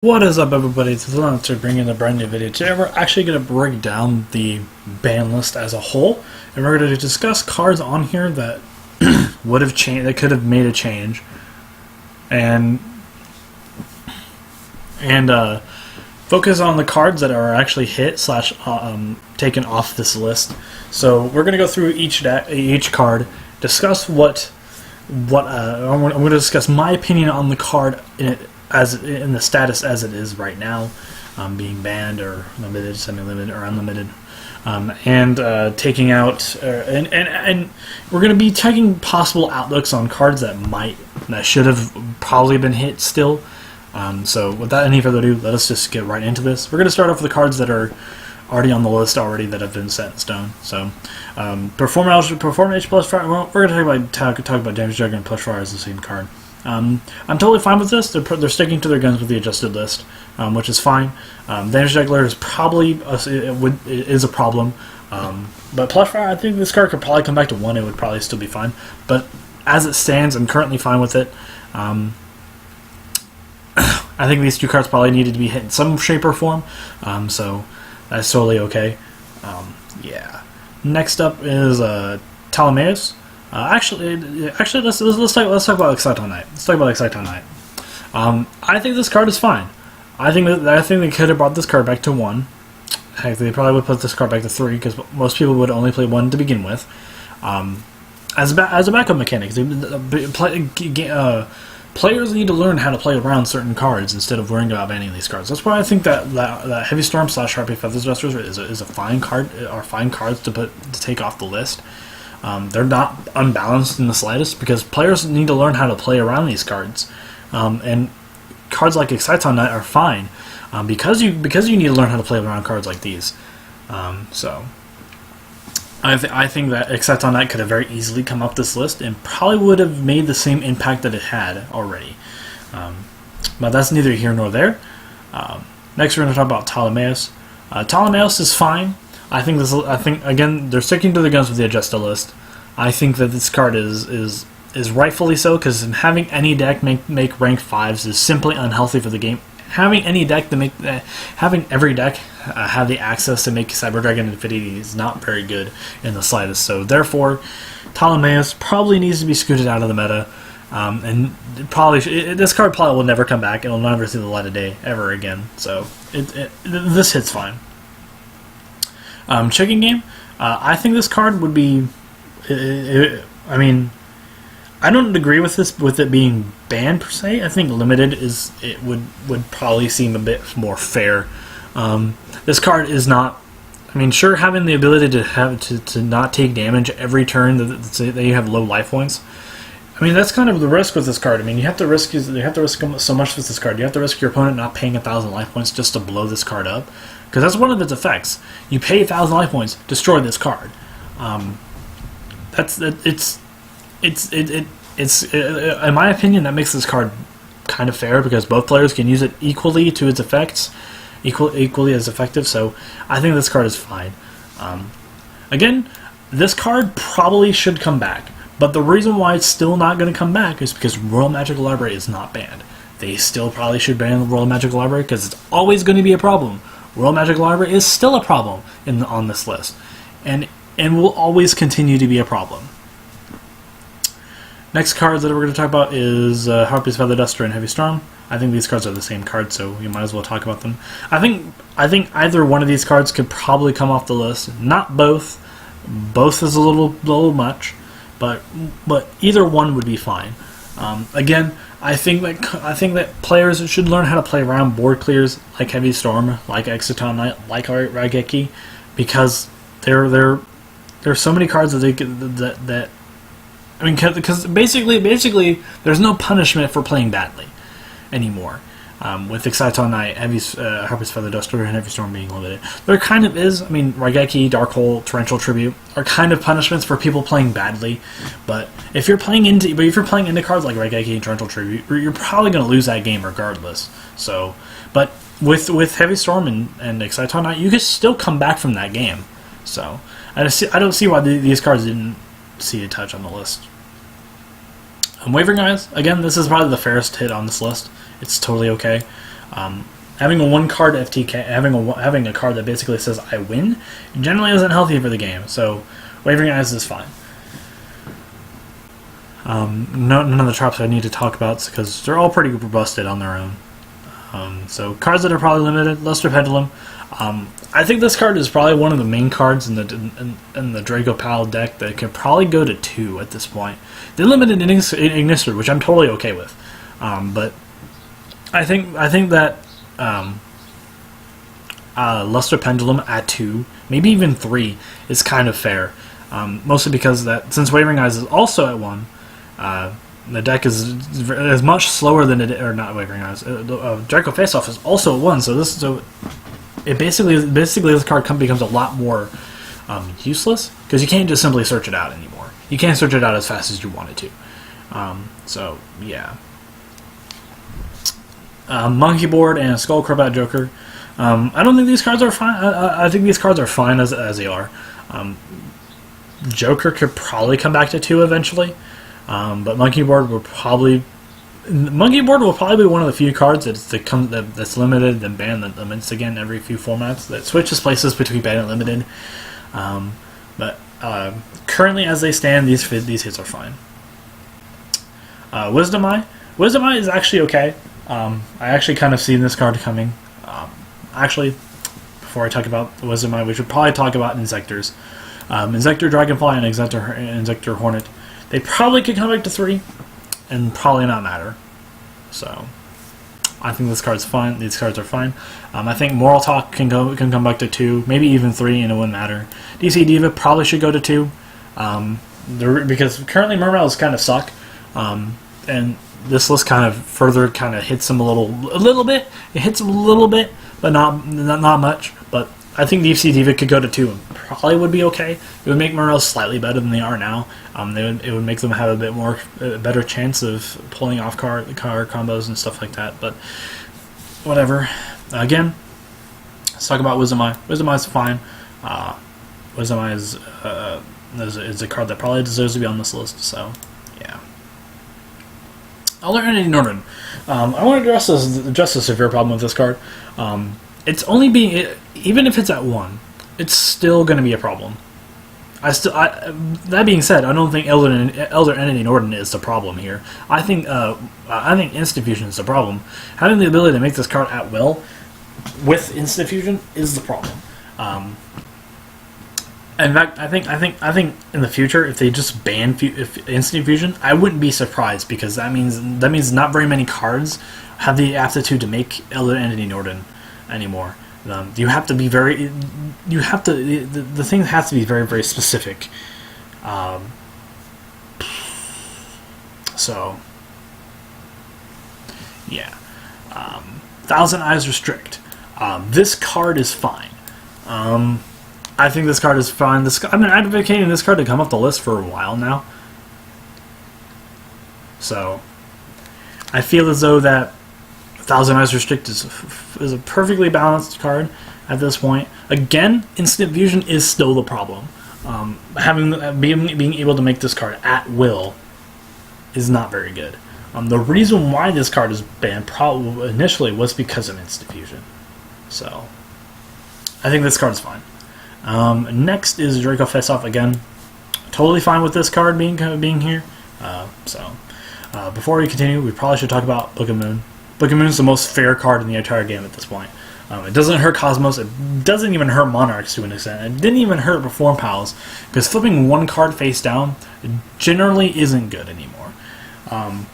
What is up, everybody? It's Lon to bring in a brand new video. Today we're actually going to break down the ban list as a whole, and we're going to discuss cards on here that would have changed, that could have made a change, and focus on the cards that are actually hit slash taken off this list. So we're going to go through each card, discuss I'm going to discuss my opinion on the card in the status as it is right now, being banned or limited, semi-limited, or unlimited, and taking out and we're going to be taking possible outlooks on cards that should have probably been hit still. So without any further ado, let us just get right into this. We're going to start off with the cards that are already on the list that have been set in stone. So perform H plus fire. Well, we're going to talk about Damage Juggler and plus fire as the same card. I'm totally fine with this. They're sticking to their guns with the adjusted list, which is fine. Damage Juggler is probably is a problem, but Plush Fire, I think this card could probably come back to 1. It would probably still be fine. But as it stands, I'm currently fine with it. I think these two cards probably needed to be hit in some shape or form, so that's totally okay. Yeah. Next up is Ptolemaeus. Actually, let's talk about Exciton Knight. Let's talk about Exciton Knight. I think this card is fine. I think they could have brought this card back to 1. Heck, they probably would put this card back to 3 because most people would only play 1 to begin with. As a backup mechanic, players need to learn how to play around certain cards instead of worrying about banning these cards. That's why I think that Heavy Storm / Sharpie Feathers Dusters is a fine card, are fine cards to take off the list. They're not unbalanced in the slightest because players need to learn how to play around these cards, and cards like Exciton Knight are fine because you need to learn how to play around cards like these. So I think that Exciton Knight could have very easily come up this list and probably would have made the same impact that it had already. But that's neither here nor there. Next, we're going to talk about Ptolemaeus. Ptolemaeus is fine. I think again they're sticking to the guns with the adjusted list. I think that this card is rightfully so because having any deck make rank 5s is simply unhealthy for the game. Having any deck having every deck have the access to make Cyber Dragon Infinity is not very good in the slightest. So therefore, Ptolemaeus probably needs to be scooted out of the meta, and this card probably will never come back. It will never see the light of day ever again. So this hits fine. Chicken Game. I think this card would be. I mean, I don't agree with it being banned per se. I think limited would probably seem a bit more fair. This card is not. I mean, sure, having the ability to not take damage every turn that you have low life points. I mean, that's kind of the risk with this card. I mean, you have to risk so much with this card. You have to risk your opponent not paying 1,000 life points just to blow this card up, because that's one of its effects. You pay 1,000 life points, destroy this card. It's in my opinion, that makes this card kind of fair because both players can use it equally to its effects, equally as effective. So I think this card is fine. Again, this card probably should come back. But the reason why it's still not going to come back is because Royal Magical Library is not banned. They still probably should ban the Royal Magical Library because it's always going to be a problem. Royal Magical Library is still a problem on this list, and will always continue to be a problem. Next cards that we're going to talk about is Harpy's Feather Duster and Heavy Storm. I think these cards are the same card, so you might as well talk about them. I think either one of these cards could probably come off the list. Not both. Both is a little much. But either one would be fine. Again, I think that players should learn how to play around board clears like Heavy Storm, like Exciton Knight, like Raigeki, because there are so many cards that I mean, because basically there's no punishment for playing badly anymore. With Exciton Knight, Harpy's Feather Duster, and Heavy Storm being limited, there kind of is. I mean, Raigeki, Dark Hole, Torrential Tribute are kind of punishments for people playing badly. But if you're playing into cards like Raigeki and Torrential Tribute, you're probably going to lose that game regardless. So, but with Heavy Storm and Exciton Knight, you can still come back from that game. So I don't see why these cards didn't see a touch on the list. Wavering Eyes, again, this is probably the fairest hit on this list. It's totally okay. Having a one card FTK, having a card that basically says I win, generally isn't healthy for the game. So Wavering Eyes is fine. None of the traps I need to talk about because they're all pretty busted on their own. So cards that are probably limited, Luster Pendulum. I think this card is probably one of the main cards in the Draco Pal deck that could probably go to 2 at this point. They limited Ignister, which I'm totally okay with, but I think that Luster Pendulum at 2, maybe even 3, is kind of fair. Mostly because that since Wavering Eyes is also at 1. The deck is much slower than it, or not Wavering Eyes. Draco Face Off is also at 1, so it basically this card becomes a lot more useless because you can't just simply search it out anymore. You can't search it out as fast as you wanted to. So yeah, Monkey Board and Skull Crobat Joker. I don't think these cards are fine. I think these cards are fine as they are. Joker could probably come back to 2 eventually. But Monkey Board will probably be one of the few cards that's limited and banned that limits again every few formats. That switches places between banned and limited. But currently, as they stand, these hits are fine. Wisdom Eye is actually okay. I actually kind of seen this card coming. Actually, before I talk about the Wisdom Eye, we should probably talk about Insectors. Insector Dragonfly and Insector Hornet. They probably could come back to 3, and probably not matter. So, I think this card's fine. These cards are fine. I think Moral Talk can come back to 2, maybe even 3, and it wouldn't matter. DC Diva probably should go to 2, because currently Mermails kind of suck, and this list kind of further hits them a little bit. It hits them a little bit, but not much. But I think DC Diva could go to 2 and probably would be okay. It would make Mermails slightly better than they are now. It would make them have a better chance of pulling off card combos and stuff like that. But whatever. Again, let's talk about Wisdom Eye. Wisdom Eye is fine. Wisdom Eye is a card that probably deserves to be on this list. So yeah. Elder Entity Northern. I want to address a severe problem with this card. It's only even if it's at 1, it's still going to be a problem. That being said, I don't think Elder Entity Northern is the problem here. I think Instant Fusion is the problem. Having the ability to make this card at will with Instant Fusion is the problem. In fact, I think in the future, if they just ban Instant Fusion, I wouldn't be surprised because that means not very many cards have the aptitude to make Elder Entity Northern anymore. You have to be the thing has to be very, very specific. So yeah, Thousand Eyes Restrict. This card is fine. I think this card is fine. I've been advocating this card to come off the list for a while now. So I feel as though that Thousand Eyes Restrict is a perfectly balanced card at this point. Again, Instant Fusion is still the problem. Being able to make this card at will is not very good. The reason why this card is banned initially was because of Instant Fusion. So I think this card is fine. Next is Draco Face Off again. Totally fine with this card being here. Before we continue, we probably should talk about Book of Moon. Book of Moon is the most fair card in the entire game at this point. It doesn't hurt Cosmos. It doesn't even hurt Monarchs to an extent. It didn't even hurt Reform Pals because flipping one card face down generally isn't good anymore. I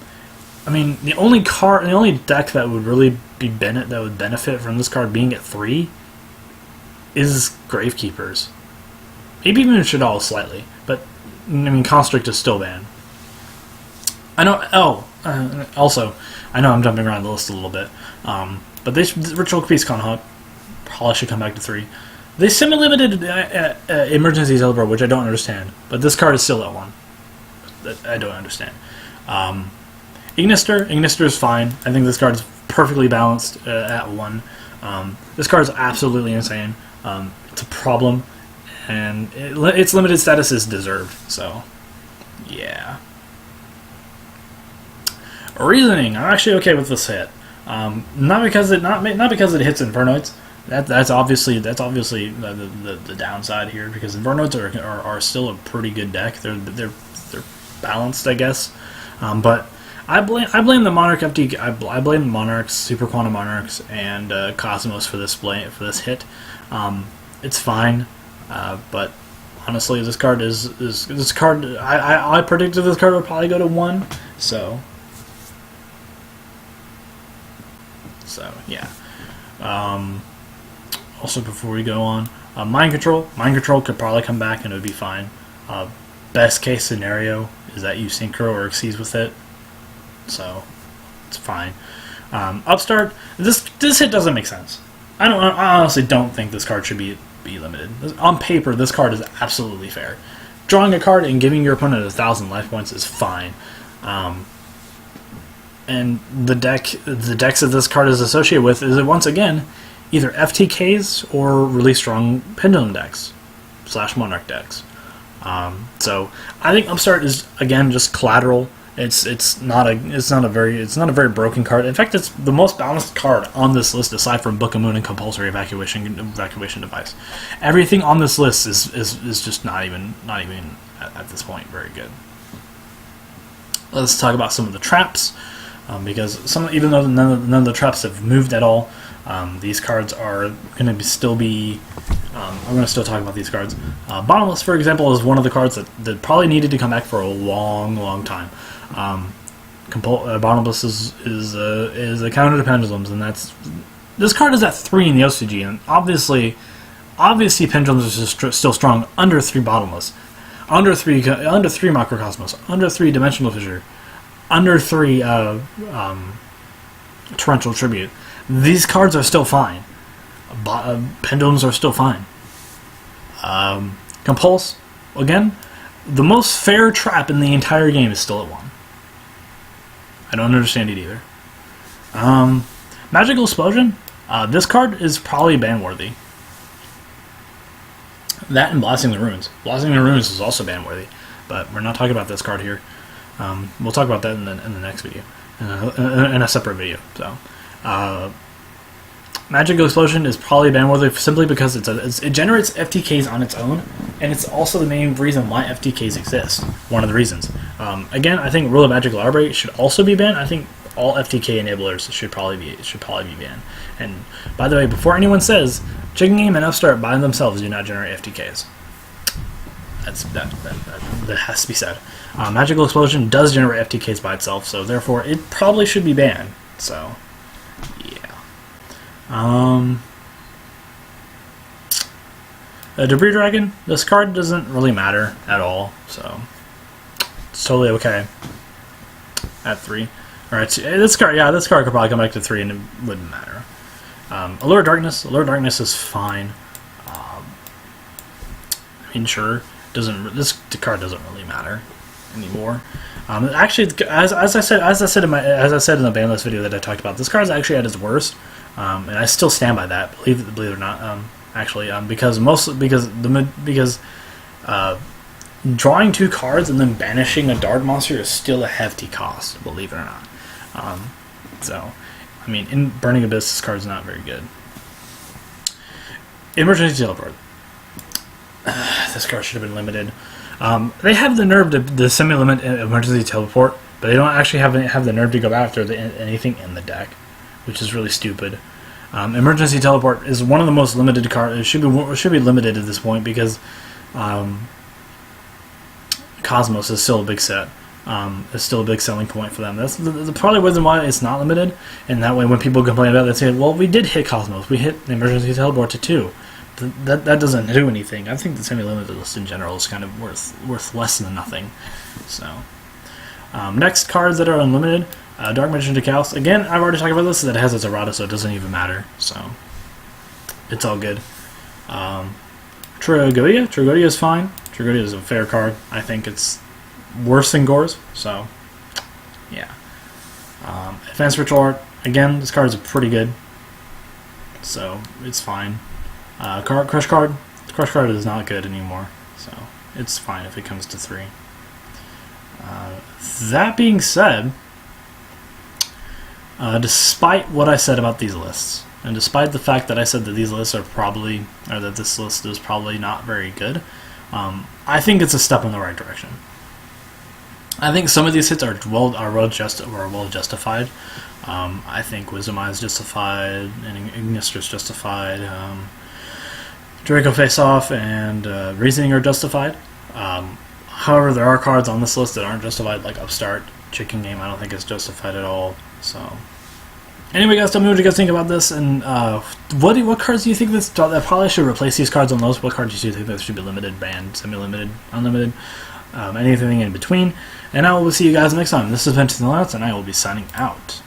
mean, the only deck that would really benefit from this card being at 3 is Gravekeepers. Maybe even Shaddoll slightly, but I mean, Constrict is still banned. I know. Also, I know I'm jumping around the list a little bit, but this Ritual Caprice Conhawk probably should come back to 3. They semi-limited Emergency Zelda, which I don't understand, but this card is still at 1. That I don't understand. Ignister is fine. I think this card is perfectly balanced at 1. This card is absolutely insane. It's a problem, and its limited status is deserved. So, yeah. Reasoning. I'm actually okay with this hit. Not because it hits Infernoids. That's obviously the downside here, because Infernoids are still a pretty good deck. They're balanced, I guess. But I blame the Monarch FT. I blame the Monarchs, Super Quantum Monarchs, and Cosmos for this hit. It's fine, but honestly, this card I predicted this card would probably go to 1. So yeah. Also, before we go on, Mind Control. Mind Control could probably come back and it would be fine. Best case scenario is that you synchro or exceeds with it, so it's fine. Upstart. This hit doesn't make sense. I honestly don't think this card should be limited. On paper, this card is absolutely fair. Drawing a card and giving your opponent 1,000 life points is fine. And the decks that this card is associated with is, once again, either FTKs or really strong Pendulum decks / Monarch decks. So I think Upstart is, again, just collateral. It's not a very broken card. In fact, it's the most balanced card on this list, aside from Book of Moon and Compulsory Evacuation Device. Everything on this list is just not even at this point very good. Let's talk about some of the traps, because even though none of the traps have moved at all, these cards are going to still be. I'm going to still talk about these cards. Bottomless, for example, is one of the cards that probably needed to come back for a long time. Bottomless is a counter to Pendulums, and this card is at 3 in the OCG, and obviously Pendulums are still strong under 3 Bottomless, under 3 Macrocosmos, under 3 Dimensional Fissure, under 3 Torrential Tribute. These cards are still fine. Pendulums are still fine. Compulse, again, the most fair trap in the entire game is still at 1. I don't understand it either. Magical Explosion, this card is probably ban-worthy. That and Blasting the Ruins. Blasting the Ruins is also ban-worthy, but we're not talking about this card here. We'll talk about that in the next video, in a separate video. So, Magical Explosion is probably ban-worthy simply because it generates FTKs on its own, and it's also the main reason why FTKs exist. One of the reasons. Again, I think Rule of Magical Arbitrate should also be banned. I think all FTK enablers should probably be banned. And by the way, before anyone says Chicken Game and Upstart by themselves do not generate FTKs, that has to be said. Magical Explosion does generate FTKs by itself, so therefore it probably should be banned. So. Debris Dragon, this card doesn't really matter at all, so it's totally okay at 3. Alright, so this card could probably come back to 3 and it wouldn't matter. Allure of Darkness is fine. I mean, sure, this card doesn't really matter anymore. Actually, as I said in the ban list video that I talked about, this card is actually at its worst. And I still stand by that, believe it or not. Because drawing 2 cards and then banishing a Dart monster is still a hefty cost, believe it or not. So, I mean, in Burning Abyss, this card's not very good. Emergency Teleport. This card should have been limited. They have the nerve to semi-limit Emergency Teleport, but they don't actually have the nerve to go after anything in the deck, which is really stupid. Emergency Teleport is one of the most limited cards. It should be limited at this point because Cosmos is still a big set. It's still a big selling point for them. That's the probably reason why it's not limited. And that way, when people complain about it, they say, "Well, we did hit Cosmos. We hit the Emergency Teleport to 2." That doesn't do anything. I think the semi-limited list in general is kind of worth less than nothing. So, next cards that are unlimited. Dark Magician to Chaos. Again, I've already talked about this, that it has its errata, so it doesn't even matter. So, it's all good. Tragodia. Tragodia is fine. Tragodia is a fair card. I think it's worse than Gores, so, yeah. Advanced Ritual Art. Again, this card is pretty good, so it's fine. Crush Card. The Crush Card is not good anymore, so it's fine if it comes to 3. That being said, Despite what I said about these lists, and despite the fact that I said that these lists are probably, or that this list is probably not very good, I think it's a step in the right direction. I think some of these hits are well justified. I think Wisdom Eye is justified, and Ignister is justified. Draco Face Off and Reasoning are justified. However, there are cards on this list that aren't justified, like Upstart, Chicken Game. I don't think it's justified at all. So, anyway, guys, tell me what you guys think about this, and what cards do you think that probably should replace these cards on those? What cards do you think that should be limited, banned, semi-limited, unlimited, anything in between? And I will see you guys next time. This has been Tonight's, and I will be signing out.